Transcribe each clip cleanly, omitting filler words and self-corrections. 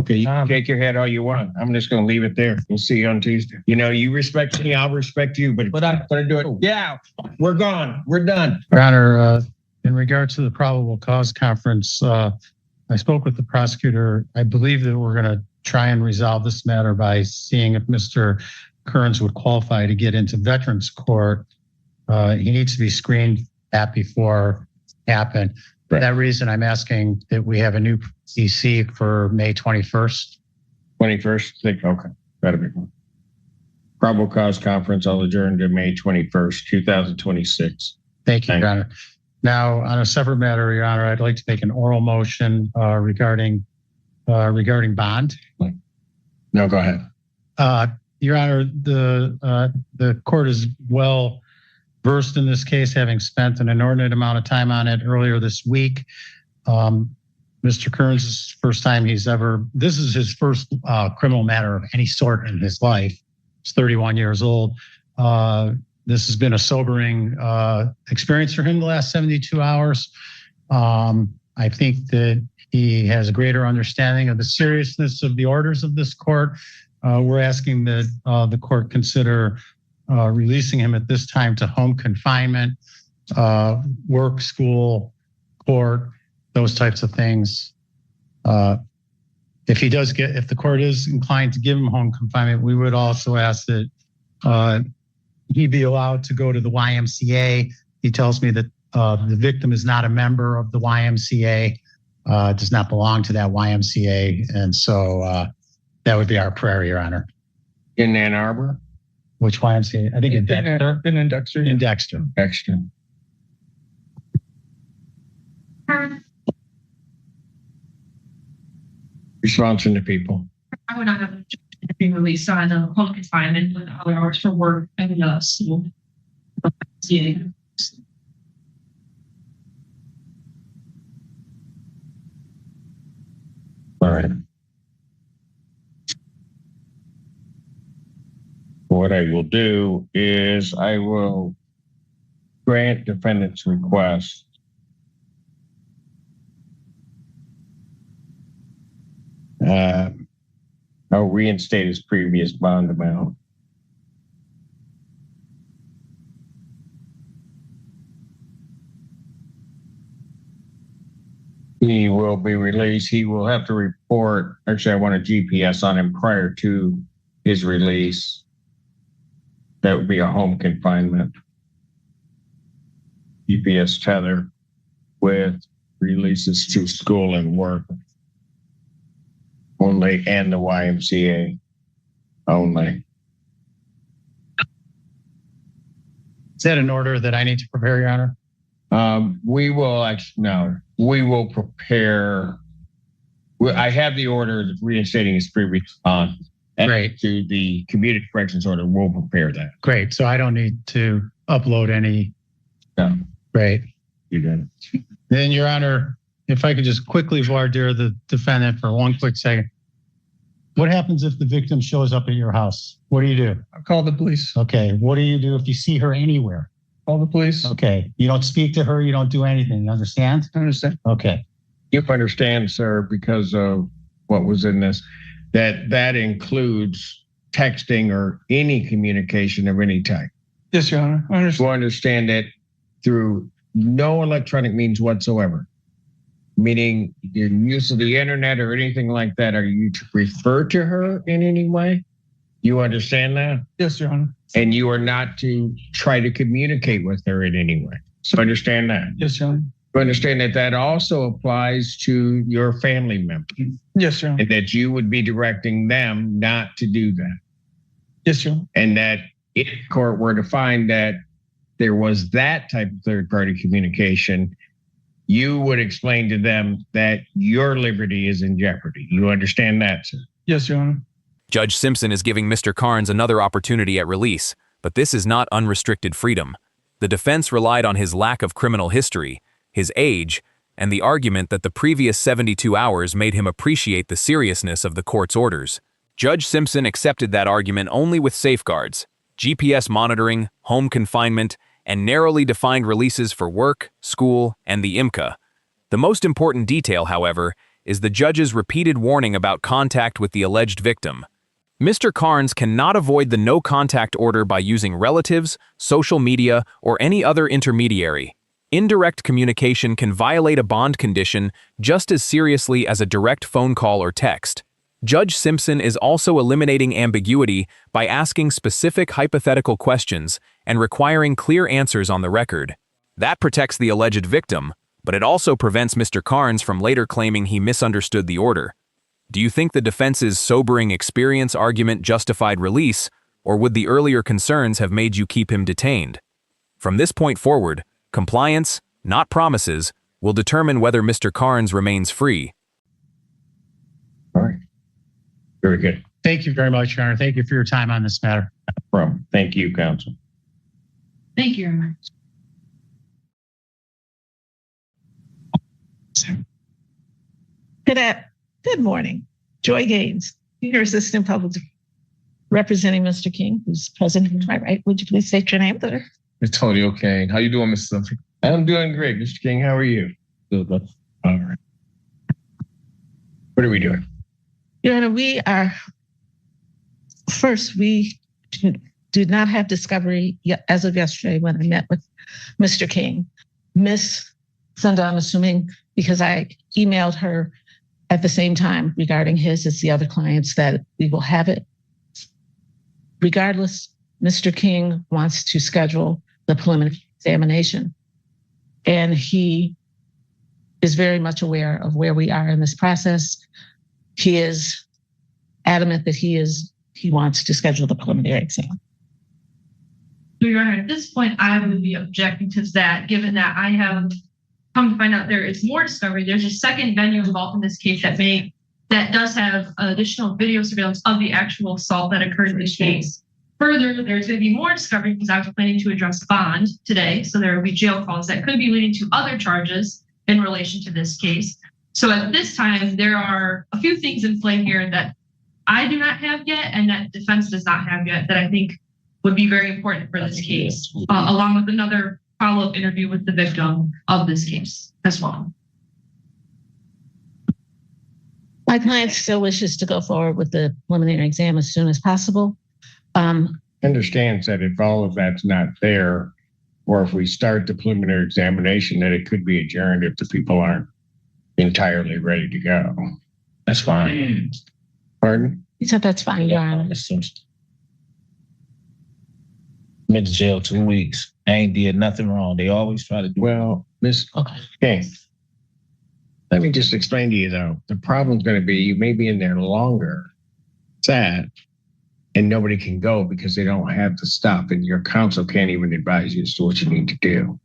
Okay, you can shake your head all you want. I'm just going to leave it there. We'll see you on Tuesday. You know, you respect me, I'll respect you, but I'm going to do it. Yeah, we're gone. We're done. Your Honor, in regards to the probable cause conference, I spoke with the prosecutor. I believe that we're going to try and resolve this matter by seeing if Mr. Kearns would qualify to get into Veterans Court. He needs to be screened at before it happened. For that reason, I'm asking that we have a new PC for May 21st. 21st? Okay, that'll be fun. Probable cause conference, I'll adjourn to May 21st, 2026. Thank you, Your Honor. Now, on a separate matter, Your Honor, I'd like to make an oral motion regarding bond. No, go ahead. Your Honor, the court is well versed in this case, having spent an inordinate amount of time on it earlier this week. Mr. Kearns is the first time this is his first criminal matter of any sort in his life. He's 31 years old. This has been a sobering experience for him the last 72 hours. I think that he has a greater understanding of the seriousness of the orders of this court. We're asking that the court consider releasing him at this time to home confinement, work, school, court, those types of things. If the court is inclined to give him home confinement, we would also ask that he be allowed to go to the YMCA. He tells me that the victim is not a member of the YMCA, does not belong to that YMCA. And so that would be our prayer, Your Honor. In Ann Arbor? Which YMCA? I think in Dexter. In Dexter. In Dexter. Dexter. Response from the people. I would not have been released on home confinement with other hours for work and school. Yeah. All right. What I will do is I will grant defendant's request. I'll reinstate his previous bond amount. He will be released. He will have to report. Actually, I want a GPS on him prior to his release. That would be a home confinement. GPS tether with releases to school and work only, and the YMCA only. Is that an order that I need to prepare, Your Honor? We will prepare. I have the order reinstating his previous bond. Great. To the community corrections order, we'll prepare that. Great. So I don't need to upload any. No. Great. You did it. Then, Your Honor, if I could just quickly voir dire the defendant for one quick second. What happens if the victim shows up at your house? What do you do? I'll call the police. Okay. What do you do if you see her anywhere? Call the police. Okay. You don't speak to her. You don't do anything. You understand? I understand. Okay. You understand, sir, because of what was in this, that includes texting or any communication of any type. Yes, Your Honor. I understand. You understand that through no electronic means whatsoever, meaning your use of the internet or anything like that. Are you to refer to her in any way? You understand that? Yes, Your Honor. And you are not to try to communicate with her in any way. So understand that. Yes, Your Honor. You understand that also applies to your family members. Yes, Your Honor. And that you would be directing them not to do that. Yes, Your Honor. And that if the court were to find that there was that type of third-party communication, you would explain to them that your liberty is in jeopardy. You understand that, sir? Yes, Your Honor. Judge Simpson is giving Mr. Kearns another opportunity at release, but this is not unrestricted freedom. The defense relied on his lack of criminal history, his age, and the argument that the previous 72 hours made him appreciate the seriousness of the court's orders. Judge Simpson accepted that argument only with safeguards: GPS monitoring, home confinement, and narrowly defined releases for work, school, and the IMCA. The most important detail, however, is the judge's repeated warning about contact with the alleged victim. Mr. Carnes cannot avoid the no-contact order by using relatives, social media, or any other intermediary. Indirect communication can violate a bond condition just as seriously as a direct phone call or text. Judge Simpson is also eliminating ambiguity by asking specific hypothetical questions and requiring clear answers on the record. That protects the alleged victim, but it also prevents Mr. Carnes from later claiming he misunderstood the order. Do you think the defense's sobering experience argument justified release, or would the earlier concerns have made you keep him detained? From this point forward, compliance, not promises, will determine whether Mr. Carnes remains free. All right. Very good. Thank you very much, Your Honor. Thank you for your time on this matter. Thank you, counsel. Thank you, Your Honor. Good morning. Joy Gaines, your assistant public representing Mr. King, who's present to my right. Would you please state your name, sir? It's totally okay. How you doing, Mr. Simpson? I'm doing great, Mr. King. How are you? Good. All right. What are we doing? Your Honor, we do not have discovery yet as of yesterday when I met with Mr. King. Miss Sunda, I'm assuming, because I emailed her at the same time regarding his as the other clients, that we will have it. Regardless, Mr. King wants to schedule the preliminary examination. And he is very much aware of where we are in this process. He is adamant that he wants to schedule the preliminary exam. Your Honor, at this point, I would be objecting to that, given that I have come to find out there is more discovery. There's a second venue involved in this case that does have additional video surveillance of the actual assault that occurred in this case. Further, there's going to be more discovery because I was planning to address bond today. So there will be jail calls that could be leading to other charges in relation to this case. So at this time, there are a few things in play here that I do not have yet and that defense does not have yet that I think would be very important for this case, along with another follow-up interview with the victim of this case as well. My client still wishes to go forward with the preliminary exam as soon as possible. Understands that if all of that's not there, or if we start the preliminary examination, that it could be adjourned if the people aren't entirely ready to go. That's fine. Pardon? He said that's fine, Your Honor. Been to jail 2 weeks. I ain't did nothing wrong. They always try to do. Well, Miss King, let me just explain to you though. The problem's going to be you may be in there longer, sad, and nobody can go because they don't have the stuff, and your counsel can't even advise you as to what you need to do.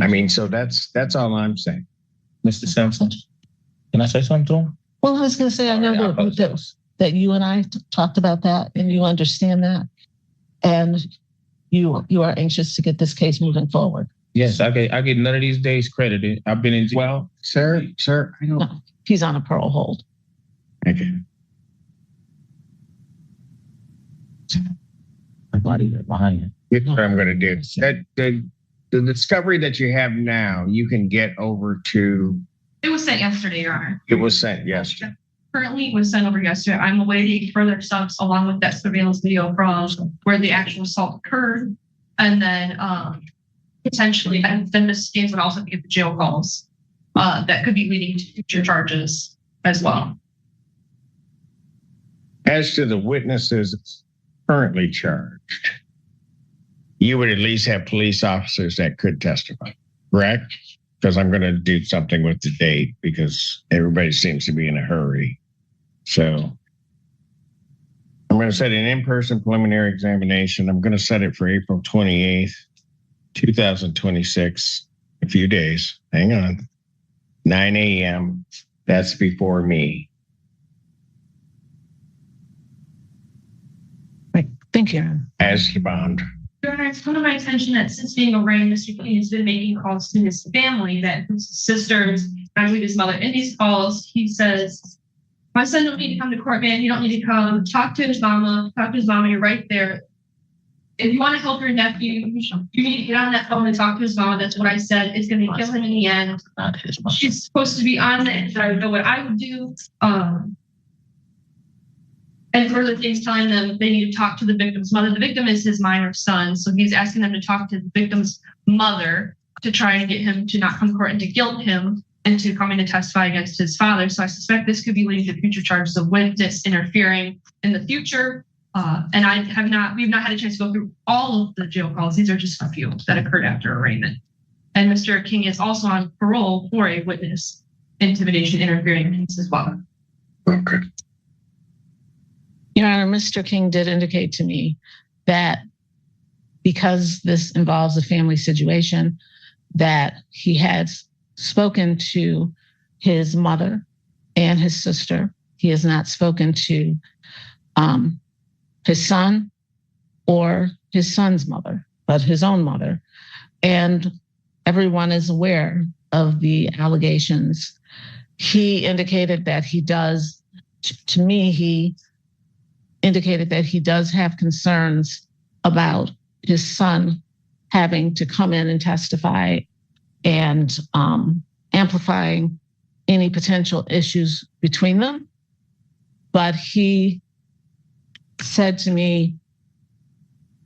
I mean, so that's all I'm saying. Mr. Simpson, can I say something to him? Well, I was going to say, I know that you and I talked about that, and you understand that, and you are anxious to get this case moving forward. Yes, I get none of these days credited. I've been in jail. Well, sir, I don't. No, he's on a parole hold. Okay. Behind. Here's what I'm going to do. The discovery that you have now, you can get over to. It was sent yesterday, Your Honor. It was sent yesterday. Currently, it was sent over yesterday. I'm awaiting further steps along with that surveillance video from where the actual assault occurred, and then potentially, and then Ms. Gaines would also get the jail calls that could be leading to future charges as well. As to the witnesses currently charged, you would at least have police officers that could testify, correct? Because I'm going to do something with the date because everybody seems to be in a hurry. So I'm going to set an in-person preliminary examination. I'm going to set it for April 28th, 2026, a few days. Hang on. 9 a.m. That's before me. Right. Thank you. As to bond. Your Honor, it's come to my attention that since being arraigned, Mr. King has been making calls to his family, that includes his sisters, I believe his mother. In these calls, he says, my son don't need to come to court, man. You don't need to come. Talk to his mama. You're right there. if you want to help your nephew, you need to get on that phone and talk to his mom. That's what I said. It's going to kill him in the end. Not his mom. She's supposed to be on it. I know what I would do. And further things telling them they need to talk to the victim's mother. The victim is his minor son. So he's asking them to talk to the victim's mother to try and get him to not come to court and to guilt him and to come in and testify against his father. So I suspect this could be leading to future charges of witness interfering in the future. And we've not had a chance to go through all of the jail calls. These are just a few that occurred after arraignment. And Mr. King is also on parole for a witness intimidation interfering as well. Okay. Your Honor, Mr. King did indicate to me that because this involves a family situation, that he had spoken to his mother and his sister. He has not spoken to his son or his son's mother, but his own mother. And everyone is aware of the allegations. He indicated that he does, to me, he indicated that he does have concerns about his son having to come in and testify and amplifying any potential issues between them. But he said to me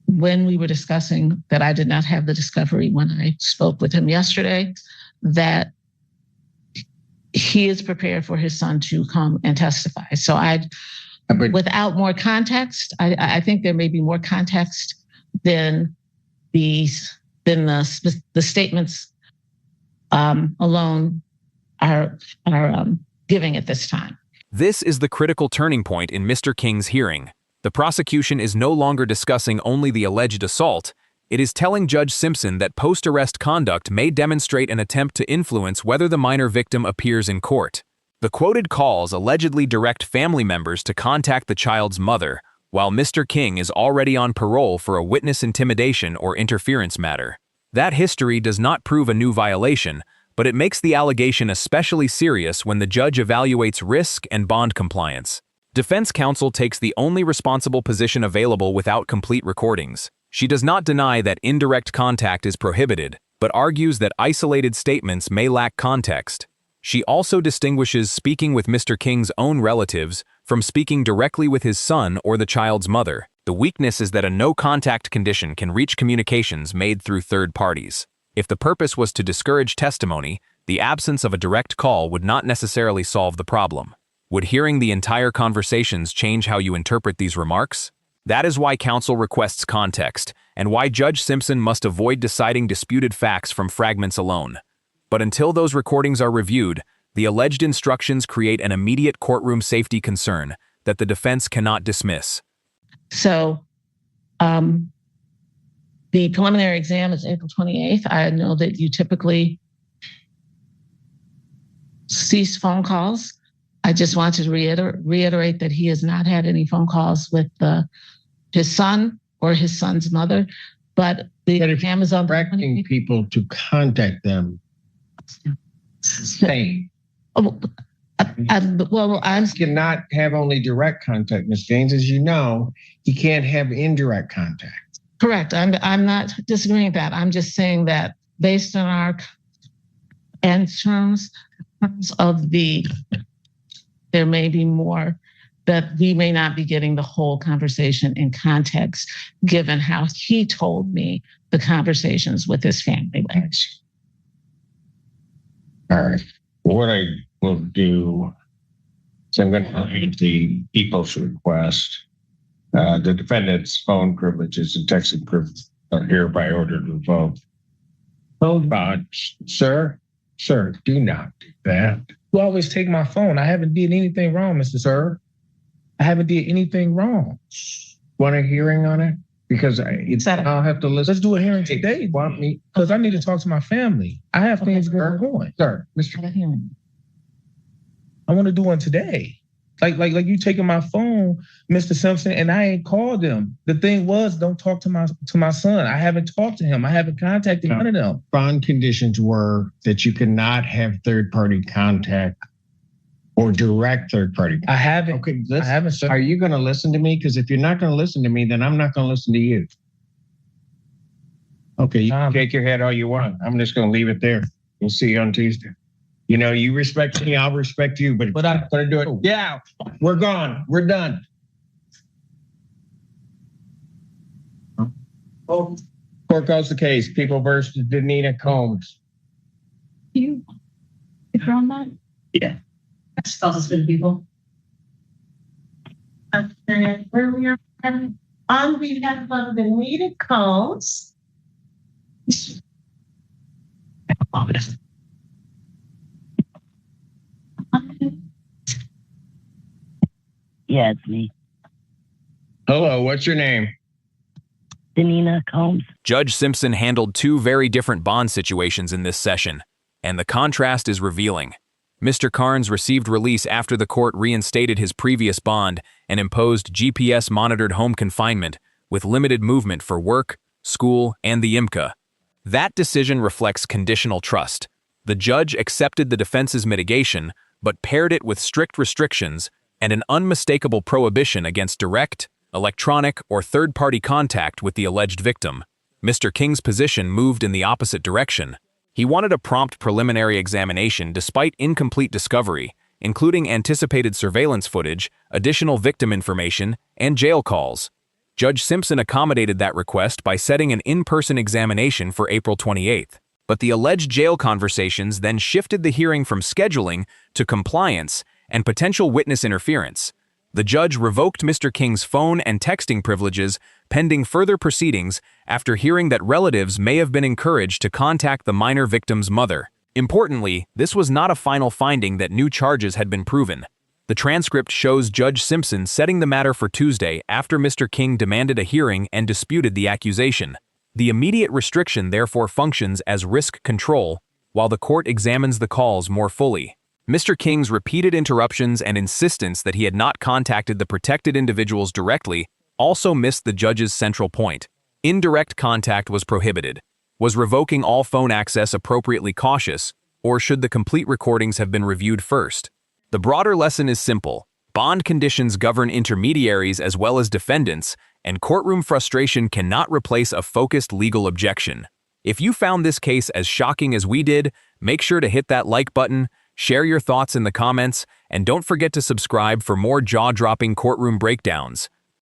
when we were discussing that I did not have the discovery when I spoke with him yesterday, that he is prepared for his son to come and testify. So without more context, I think there may be more context than the statements alone are giving at this time. This is the critical turning point in Mr. King's hearing. The prosecution is no longer discussing only the alleged assault. It is telling Judge Simpson that post-arrest conduct may demonstrate an attempt to influence whether the minor victim appears in court. The quoted calls allegedly direct family members to contact the child's mother, while Mr. King is already on parole for a witness intimidation or interference matter. That history does not prove a new violation, but it makes the allegation especially serious when the judge evaluates risk and bond compliance. Defense counsel takes the only responsible position available without complete recordings. She does not deny that indirect contact is prohibited, but argues that isolated statements may lack context. She also distinguishes speaking with Mr. King's own relatives from speaking directly with his son or the child's mother. The weakness is that a no-contact condition can reach communications made through third parties. If the purpose was to discourage testimony, the absence of a direct call would not necessarily solve the problem. Would hearing the entire conversations change how you interpret these remarks? That is why counsel requests context, and why Judge Simpson must avoid deciding disputed facts from fragments alone. But until those recordings are reviewed, the alleged instructions create an immediate courtroom safety concern that the defense cannot dismiss. So the preliminary exam is April 28th. I know that you typically cease phone calls. I just want to reiterate that he has not had any phone calls with his son or his son's mother, but the exam is on directing people to contact them. Same. I cannot have only direct contact, Ms. Gaines. As you know, he can't have indirect contact. Correct. I'm not disagreeing with that. I'm just saying that based on our and terms of there may be more that we may not be getting the whole conversation in context, given how he told me the conversations with his family went. All right. What I will do is I'm going to read the people's request. The defendant's phone privileges and texting privileges are hereby ordered revoked. Hold on, sir. Sir, do not do that. You always take my phone. I haven't did anything wrong, Mr. Sir. I haven't did anything wrong. Want a hearing on it? Because I'll have to listen. Let's do a hearing today. Want me? Because I need to talk to my family. I have things going on. Sir, Mr. I want to do one today. Like you taking my phone, Mr. Simpson, and I ain't called them. The thing was, don't talk to my son. I haven't talked to him. I haven't contacted one of them. Bond conditions were that you cannot have third-party contact or direct third-party. I haven't. Okay, I haven't. Sir. Are you going to listen to me? Because if you're not going to listen to me, then I'm not going to listen to you. Okay, you can shake your head all you want. I'm just going to leave it there. We'll see you on Tuesday. You know, you respect me, I'll respect you, but I'm going to do it. Yeah, we're gone. We're done. Court calls the case. People versus Danina Combs. You on that? Yeah. That's also good people. Okay, where we are on behalf of the Danita Combs. Yeah, it's me. Hello, what's your name? Danina Combs. Judge Simpson handled two very different bond situations in this session, and the contrast is revealing. Mr. Carnes received release after the court reinstated his previous bond and imposed GPS-monitored home confinement with limited movement for work, school, and the IMCA. That decision reflects conditional trust. The judge accepted the defense's mitigation, but paired it with strict restrictions and an unmistakable prohibition against direct, electronic, or third-party contact with the alleged victim. Mr. King's position moved in the opposite direction. He wanted a prompt preliminary examination despite incomplete discovery, including anticipated surveillance footage, additional victim information, and jail calls. Judge Simpson accommodated that request by setting an in-person examination for April 28th. But the alleged jail conversations then shifted the hearing from scheduling to compliance and potential witness interference. The judge revoked Mr. King's phone and texting privileges pending further proceedings after hearing that relatives may have been encouraged to contact the minor victim's mother. Importantly, this was not a final finding that new charges had been proven. The transcript shows Judge Simpson setting the matter for Tuesday after Mr. King demanded a hearing and disputed the accusation. The immediate restriction therefore functions as risk control, while the court examines the calls more fully. Mr. King's repeated interruptions and insistence that he had not contacted the protected individuals directly also missed the judge's central point. Indirect contact was prohibited. Was revoking all phone access appropriately cautious, or should the complete recordings have been reviewed first? The broader lesson is simple. Bond conditions govern intermediaries as well as defendants, and courtroom frustration cannot replace a focused legal objection. If you found this case as shocking as we did, make sure to hit that like button, share your thoughts in the comments, and don't forget to subscribe for more jaw-dropping courtroom breakdowns.